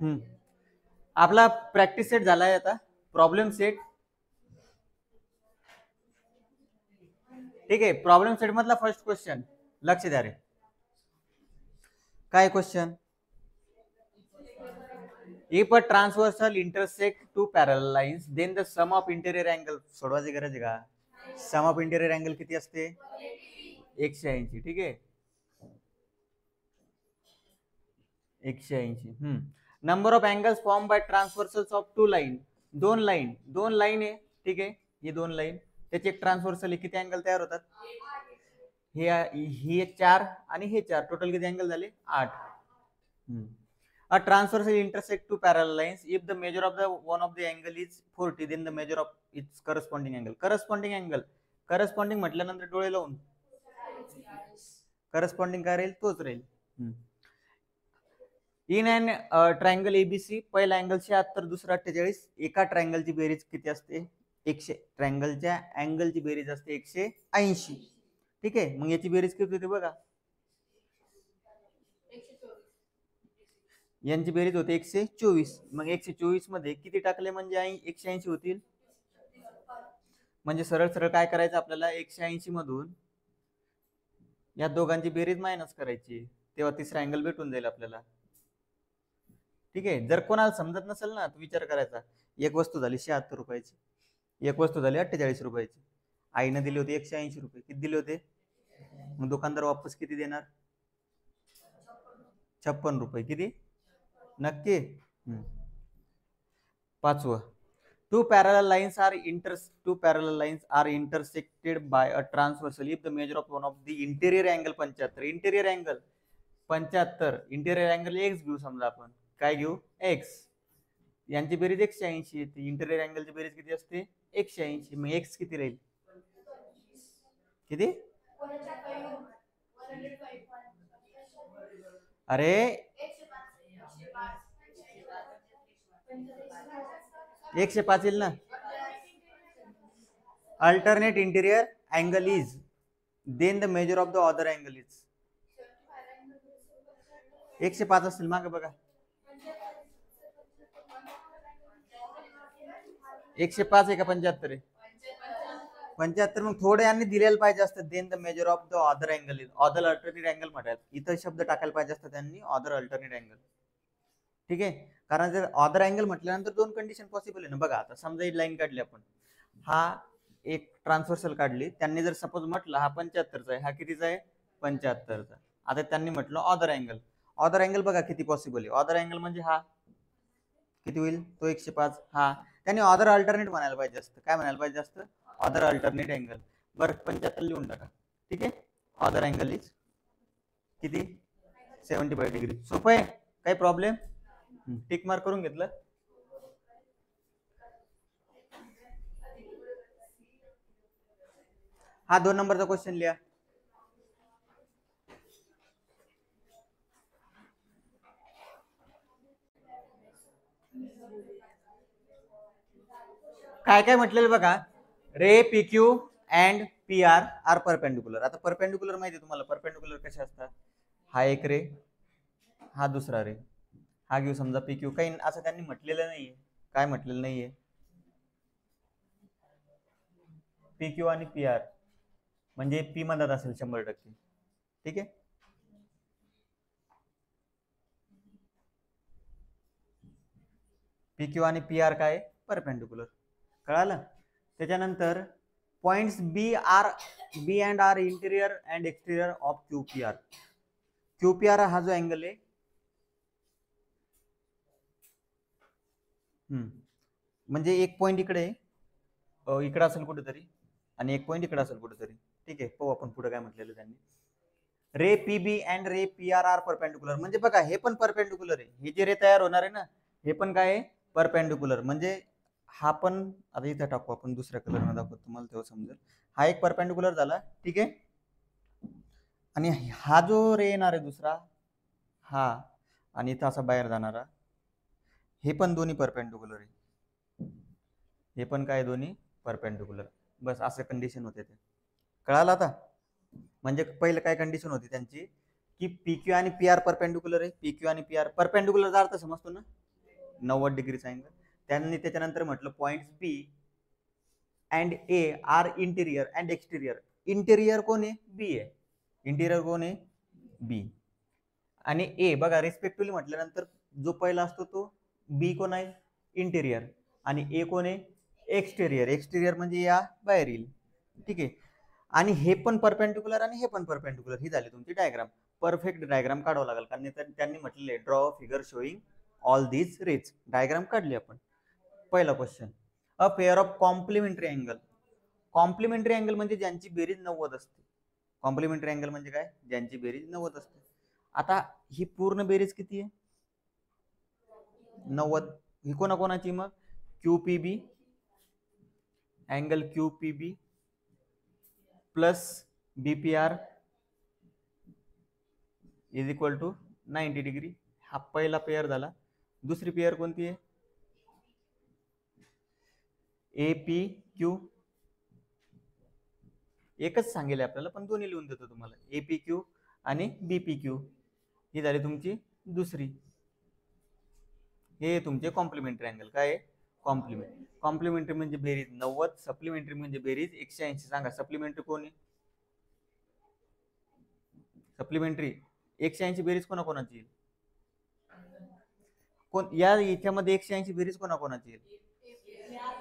हम्म आपला practice set झालाय आता. Problem set. ठीक आहे. प्रॉब्लेम सेट मधला फर्स्ट क्वेश्चन लक्ष द्या रे. काय question? If a transversal intersect two parallel lines then the sum of interior angle. सोडवायची गरज आहे का? सम ऑफ इंटेरियर अँगल किती असते? 180. ठीक आहे. 180. Number of angles form by transversals of two line. दोन लाईन आहे. ठीक आहे. ही दोन लाईन त्याचे एक ट्रान्सव्हर्सल किती अँगल तयार होतात? ही एक 4 आणि हे 4. टोटल किती अँगल झाले? 8. A transversal intersect two parallel lines. If the measure of the one of the angle is 40, then the measure of its corresponding angle. Corresponding म्हटल्यानंतर डोळे लावून करस्पॉन्डिंग काय राहील? तोच राहील. इन अँड ट्रायंगल एबीसी पहिला अँगल 76, दुसरा 48. एका ट्रायंगलची बेरीज किती असते? 100. ट्रायंगलच्या अँगलची बेरीज असते 180. ठीक आहे. मग याची बेरीज किती होते बघा. यांची बेरीज होते 124. मग 124 मध्ये किती टाकले म्हणजे 180 होतील? म्हणजे सरळ सरळ काय करायचं आपल्याला? 180 मधून या दोघांची बेरीज मायनस करायची, तेव्हा तिसरा अँगल भेटून जाईल आपल्याला. ठीक आहे. जर कोणाला समजत नसेल ना तर विचार करायचा. एक वस्तू झाली 76 रुपयाची, एक वस्तू झाली 48 रुपयाची. आईने दिले होते 180 रुपये. किती दिले होते? मग दुकानदार वापस किती देणार? 56 रुपये. किती? नक्की. पाचवं. Two parallel lines are intersected by a transversal if the measure of one of the interior angle 75. Interior angle 75. Interior angle x घेऊ. समजा आपण काय घेऊ? x. यांची बेरीज 180 येते. इंटेरियर अँगलची बेरीज किती असते? 180. मग x किती राहील? किती? अरे 105 येईल ना. Alternate interior angle is then the measure of the other angle is. 105 असेल मागे बघा. 105 आहे का 75 आहे? 75. मग थोडे यांनी दिलेलं पाहिजे असतं. Then the measure of the other angle is. Other alternate angle म्हणतात. इथं शब्द टाकायला पाहिजे असतं त्यांनी, अदर अल्टरनेट अँगल. ठीक आहे. कारण जर अदर अँगल म्हटल्यानंतर दोन कंडिशन पॉसिबल आहे ना. बघा आता समजा ही लाईन काढली आपण, हा एक ट्रान्सव्हर्सल काढली. त्यांनी जर सपोज म्हटलं हा 75चा आहे, हा कितीचा आहे? 75चा. आता त्यांनी म्हटलं अदर अँगल. अदर अँगल बघा किती पॉसिबल आहे. अदर अँगल म्हणजे हा किती होईल? तो 105. हा त्यांनी अदर अल्टरनेट म्हणायला पाहिजे असतं. काय म्हणायला पाहिजे असतं? Other alternate angle. बरं 75 लिहून टाका. ठीक आहे. अदर अँगल इज किती? 75 डिग्री. सोपं आहे. काही प्रॉब्लेम? टिक मार्क करून घेतलं. हा 2 नंबरचा क्वेश्चन लिहा. काय काय म्हटलेलं बघा. Ray P Q and P R are perpendicular. आता परपेंडिक्युलर माहिती आहे तुम्हाला. परपेंडिक्युलर कसे असतात? हा एक रे, हा दुसरा रे. हा घेऊ समजा पी क्यू. काही असं त्यांनी म्हटलेलं नाहीये. काय म्हटलेलं नाहीये? पी क्यू आणि पी आर म्हणजे पी मधात असेल 100%. ठीक आहे. पी क्यू आणि पी आर काय? परपेंडिक्युलर. कळालं? त्याच्यानंतर points B and R interior and exterior of Q P R. Q P R हा जो अँगल आहे, म्हणजे एक पॉइंट इकडे इकडे असेल कुठेतरी आणि एक पॉइंट इकडे असेल कुठेतरी. ठीक आहे. पाहू आपण पुढे काय म्हटलेलं त्यांनी. Ray P B and ray P R are perpendicular. म्हणजे बघा हे पण परपेंडिक्युलर आहे. हे जे रे तयार होणार आहे ना, हे पण काय आहे? परपेंडिक्युलर. म्हणजे हा पण आता इथे टाकू आपण, दुसऱ्या कलरमध्ये दाखवतो तुम्हाला तेव्हा समजेल. हा एक परपेंडिक्युलर झाला. ठीक आहे. आणि हा जो रे येणार आहे दुसरा, हा आणि इथं असा बाहेर जाणारा, हे पण दोन्ही परपेंडिक्युलर आहे. हे पण काय? दोन्ही परपेंडिक्युलर. बस असं कंडिशन होते ते. कळालं आता? म्हणजे पहिलं काय कंडिशन होती त्यांची की पी क्यू आणि पी आर परपेंडिक्युलर आहे. पी क्यू आणि पी आर परपेंडिक्युलरचा अर्थ समजतो ना. 90 डिग्रीचा अँगल. त्यांनी त्याच्यानंतर म्हटलं point B and A R interior and exterior. Interior कोण आहे? बी आहे. इंटिरियर कोण आहे? बी. आणि ए बघा रिस्पेक्टिव्हली म्हटल्यानंतर जो पहिला असतो तो बी कोण आहे? इंटिरियर. आणि ए कोण आहे? एक्सटेरियर. एक्सटेरियर म्हणजे या बाहेर येईल. ठीक आहे. आणि हे पण परपेंडिक्युलर आणि हे पण परपेंडिक्युलर. ही झाली तुमची डायग्राम. परफेक्ट डायग्राम काढावं लागेल कारण त्यांनी म्हटलेले draw figure showing all these rays. Diagram काढली आपण. पहिला question, a pair of complementary angle. Complementary angle म्हणजे ज्यांची बेरीज 90 असते. कॉम्प्लिमेंटरी अँगल म्हणजे काय? ज्यांची बेरीज 90 असते. आता ही पूर्ण बेरीज किती आहे? 90. ही कोणाकोणाची मग? QPB, angle QPB plus BPR is equal to 90 degree. हा पहिला पेअर झाला. दुसरी पेअर कोणती आहे? APQ. एकच सांगेल आपल्याला पण दोन्ही लिहून देतो तुम्हाला. APQ आणि BPQ. ही झाली तुमची दुसरी. हे तुमचे कॉम्प्लिमेंटरी अँगल. काय आहे? कॉम्प्लिमेंट. कॉम्प्लिमेंटरी म्हणजे बेरीज 90, सप्लिमेंटरी म्हणजे बेरीज 180. सांगा सप्लिमेंटरी कोण आहे? सप्लिमेंटरी 180 बेरीज कोणाकोणाची येईल? कोण या याच्यामध्ये 180 बेरीज कोणाकोणाची येईल?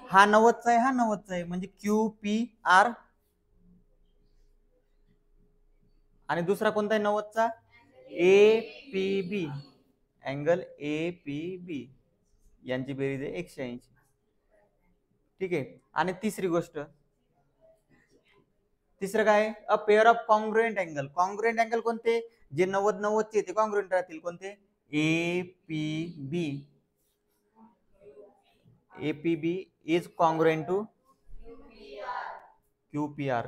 हा 90चा आहे, हा 90चा आहे म्हणजे QPR. आणि दुसरा कोणता आहे 90चा? APB. अँगल APB यांची बेरीज आहे 180. ठीक आहे. आणि तिसरी गोष्ट, तिसरं काय? अ pair of congruent angle. Congruent angle कोणते? जे 90 चे ते कॉन्ग्रुएंट राहतील. कोणते? APB. APB is congruent to QPR.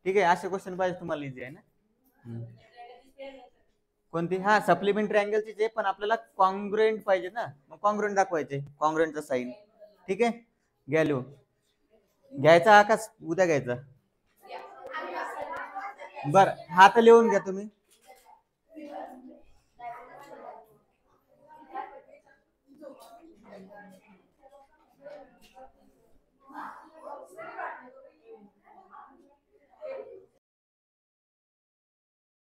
ठीक आहे. असे क्वेश्चन पाहिजे तुम्हाला. इझी आहे ना? कोणती? हा सप्लिमेंटरी अँगलचे जे पण आपल्याला कॉन्ग्रुएंट पाहिजे ना, मग कॉन्ग्रुएंट दाखवायचे. कॉन्ग्रुएंटचा साइन. ठीक आहे. घ्या लिहून. घ्यायचा आकाश उद्या घ्यायचा. बर हात लिहून घ्या तुम्ही.